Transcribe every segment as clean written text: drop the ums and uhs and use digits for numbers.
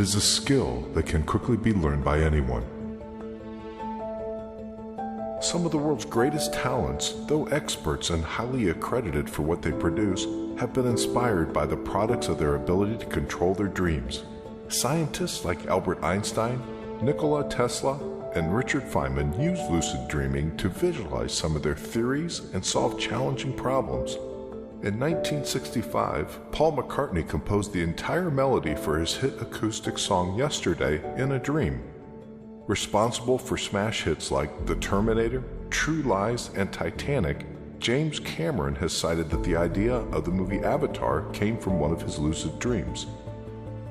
is a skill that can quickly be learned by anyone. Some of the world's greatest talents, though experts and highly accredited for what they produce, have been inspired by the products of their ability to control their dreams. Scientists like Albert Einstein, Nikola Tesla, and Richard Feynman used lucid dreaming to visualize some of their theories and solve challenging problems. In 1965, Paul McCartney composed the entire melody for his hit acoustic song Yesterday in a Dream. Responsible for smash hits like The Terminator, True Lies, and Titanic, James Cameron has cited that the idea of the movie Avatar came from one of his lucid dreams.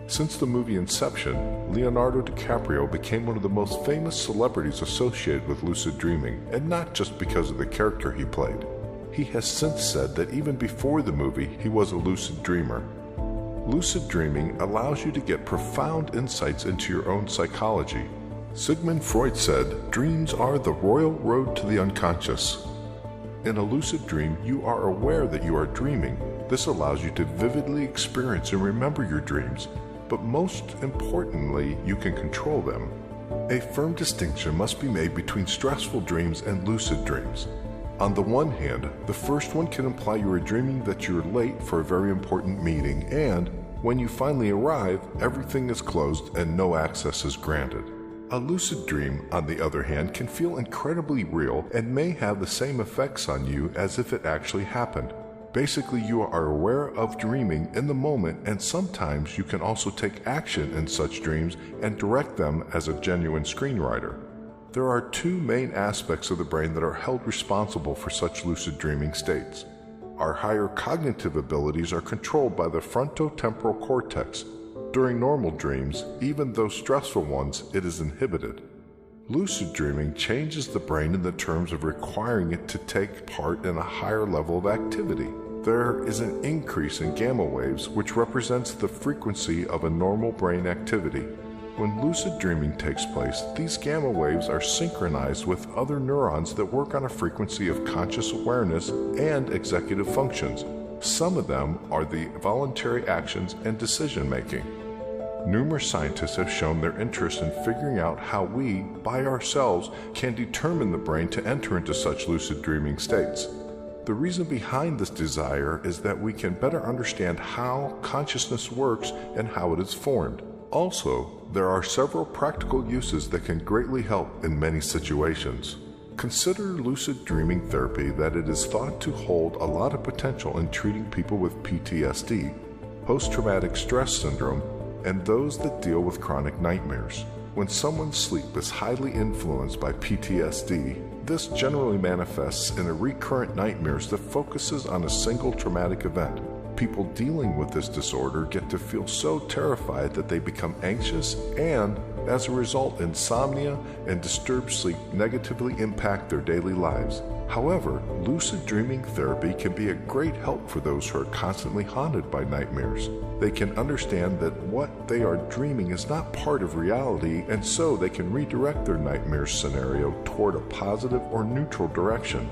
Since the movie Inception, Leonardo DiCaprio became one of the most famous celebrities associated with lucid dreaming, and not just because of the character he played. He has since said that even before the movie, he was a lucid dreamer. Lucid dreaming allows you to get profound insights into your own psychology. Sigmund Freud said, "Dreams are the royal road to the unconscious." In a lucid dream, you are aware that you are dreaming. This allows you to vividly experience and remember your dreams, but most importantly, you can control them. A firm distinction must be made between stressful dreams and lucid dreams. On the one hand, the first one can imply you are dreaming that you're late for a very important meeting, and when you finally arrive, everything is closed and no access is granted. A lucid dream, on the other hand, can feel incredibly real and may have the same effects on you as if it actually happened. Basically, you are aware of dreaming in the moment, and sometimes you can also take action in such dreams and direct them as a genuine screenwriter. There are two main aspects of the brain that are held responsible for such lucid dreaming states. Our higher cognitive abilities are controlled by the frontotemporal cortex. During normal dreams, even though stressful ones, it is inhibited. Lucid dreaming changes the brain in the terms of requiring it to take part in a higher level of activity. There is an increase in gamma waves, which represents the frequency of a normal brain activity. When lucid dreaming takes place, these gamma waves are synchronized with other neurons that work on a frequency of conscious awareness and executive functions. Some of them are the voluntary actions and decision-making. Numerous scientists have shown their interest in figuring out how we, by ourselves, can determine the brain to enter into such lucid dreaming states. The reason behind this desire is that we can better understand how consciousness works and how it is formed. Also, there are several practical uses that can greatly help in many situations. Consider lucid dreaming therapy, that it is thought to hold a lot of potential in treating people with PTSD, post-traumatic stress syndrome, and those that deal with chronic nightmares. When someone's sleep is highly influenced by PTSD, this generally manifests in a recurrent nightmares that focuses on a single traumatic event. People dealing with this disorder get to feel so terrified that they become anxious, and as a result, insomnia and disturbed sleep negatively impact their daily lives. However, lucid dreaming therapy can be a great help for those who are constantly haunted by nightmares. They can understand that what they are dreaming is not part of reality, and so they can redirect their nightmare scenario toward a positive or neutral direction.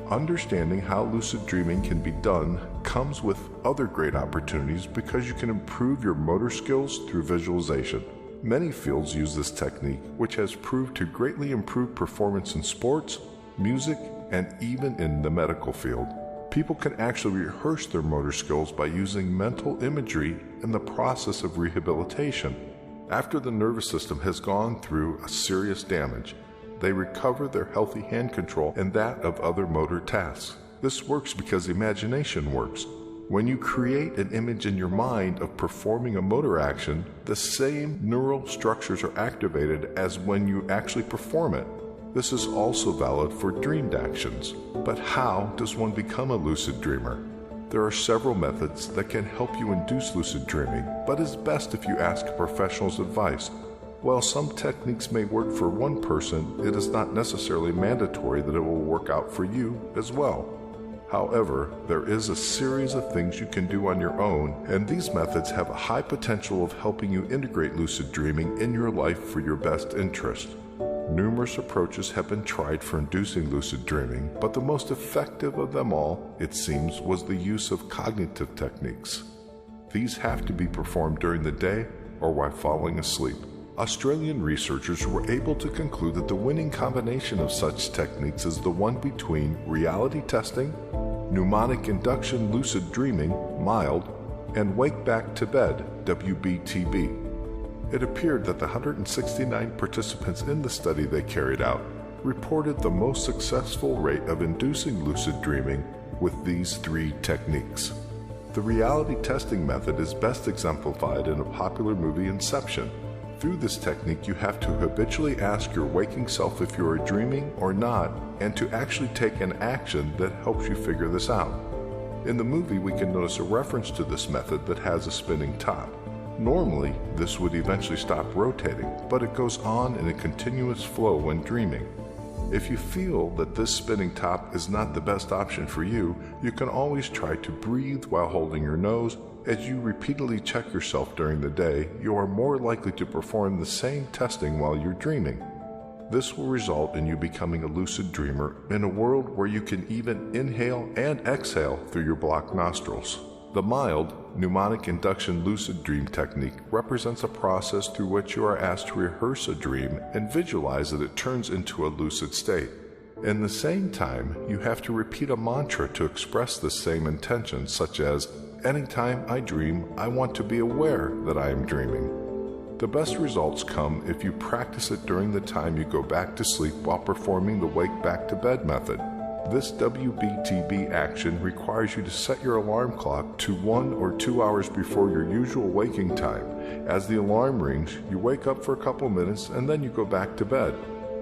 Understanding how lucid dreaming can be done comes with other great opportunities because you can improve your motor skills through visualization. Many fields use this technique, which has proved to greatly improve performance in sports, music, and even in the medical field. People can actually rehearse their motor skills by using mental imagery in the process of rehabilitation. After the nervous system has gone through a serious damage, they recover their healthy hand control and that of other motor tasks. This works because imagination works. When you create an image in your mind of performing a motor action, the same neural structures are activated as when you actually perform it. This is also valid for dreamed actions. But how does one become a lucid dreamer? There are several methods that can help you induce lucid dreaming, but it's best if you ask a professional's advice. While some techniques may work for one person, it is not necessarily mandatory that it will work out for you as well. However, there is a series of things you can do on your own, and these methods have a high potential of helping you integrate lucid dreaming in your life for your best interest. Numerous approaches have been tried for inducing lucid dreaming, but the most effective of them all, it seems, was the use of cognitive techniques. These have to be performed during the day or while falling asleep. Australian researchers were able to conclude that the winning combination of such techniques is the one between reality testing, mnemonic induction lucid dreaming, mild, and wake back to bed, WBTB. It appeared that the 169 participants in the study they carried out reported the most successful rate of inducing lucid dreaming with these three techniques. The reality testing method is best exemplified in a popular movie, Inception. Through this technique, you have to habitually ask your waking self if you are dreaming or not, and to actually take an action that helps you figure this out. In the movie, we can notice a reference to this method that has a spinning top. Normally, this would eventually stop rotating, but it goes on in a continuous flow when dreaming. If you feel that this spinning top is not the best option for you, you can always try to breathe while holding your nose. As you repeatedly check yourself during the day, you are more likely to perform the same testing while you're dreaming. This will result in you becoming a lucid dreamer in a world where you can even inhale and exhale through your blocked nostrils. The mild, mnemonic induction lucid dream technique represents a process through which you are asked to rehearse a dream and visualize that it turns into a lucid state. In the same time, you have to repeat a mantra to express the same intention, such as, "Anytime I dream, I want to be aware that I am dreaming." The best results come if you practice it during the time you go back to sleep while performing the wake back to bed method. This WBTB action requires you to set your alarm clock to 1 or 2 hours before your usual waking time. As the alarm rings, you wake up for a couple minutes and then you go back to bed.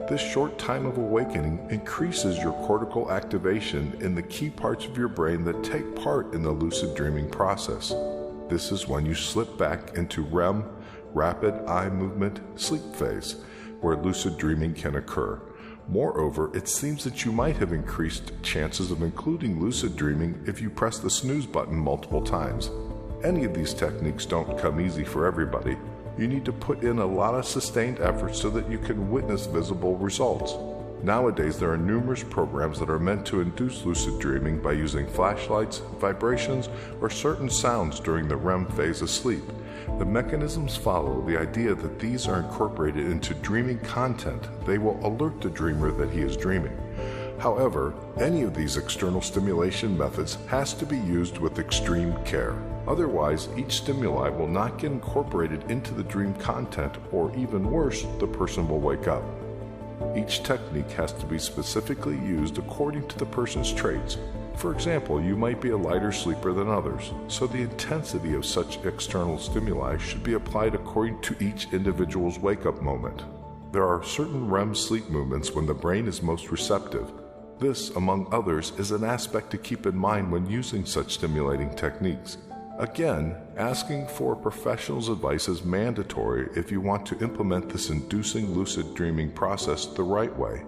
This short time of awakening increases your cortical activation in the key parts of your brain that take part in the lucid dreaming process. This is when you slip back into REM, rapid eye movement, sleep phase, where lucid dreaming can occur. Moreover, it seems that you might have increased chances of including lucid dreaming if you press the snooze button multiple times. Any of these techniques don't come easy for everybody. You need to put in a lot of sustained effort so that you can witness visible results. Nowadays, there are numerous programs that are meant to induce lucid dreaming by using flashlights, vibrations, or certain sounds during the REM phase of sleep. The mechanisms follow the idea that these are incorporated into dreaming content. They will alert the dreamer that he is dreaming. However, any of these external stimulation methods has to be used with extreme care. Otherwise, each stimuli will not get incorporated into the dream content, or even worse, the person will wake up. Each technique has to be specifically used according to the person's traits. For example, you might be a lighter sleeper than others, so the intensity of such external stimuli should be applied according to each individual's wake-up moment. There are certain REM sleep movements when the brain is most receptive. This, among others, is an aspect to keep in mind when using such stimulating techniques. Again, asking for a professional's advice is mandatory if you want to implement this inducing lucid dreaming process the right way.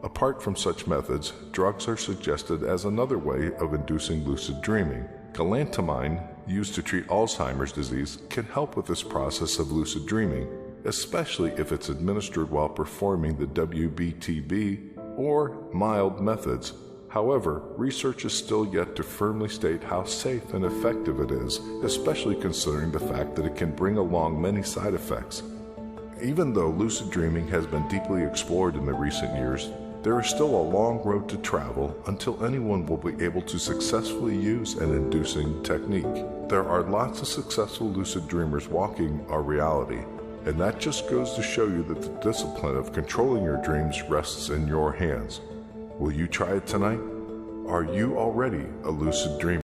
Apart from such methods, drugs are suggested as another way of inducing lucid dreaming. Galantamine, used to treat Alzheimer's disease, can help with this process of lucid dreaming, especially if it's administered while performing the WBTB or mild methods. However, research is still yet to firmly state how safe and effective it is, especially considering the fact that it can bring along many side effects. Even though lucid dreaming has been deeply explored in the recent years, there is still a long road to travel until anyone will be able to successfully use an inducing technique. There are lots of successful lucid dreamers walking our reality, and that just goes to show you that the discipline of controlling your dreams rests in your hands. Will you try it tonight? Are you already a lucid dreamer?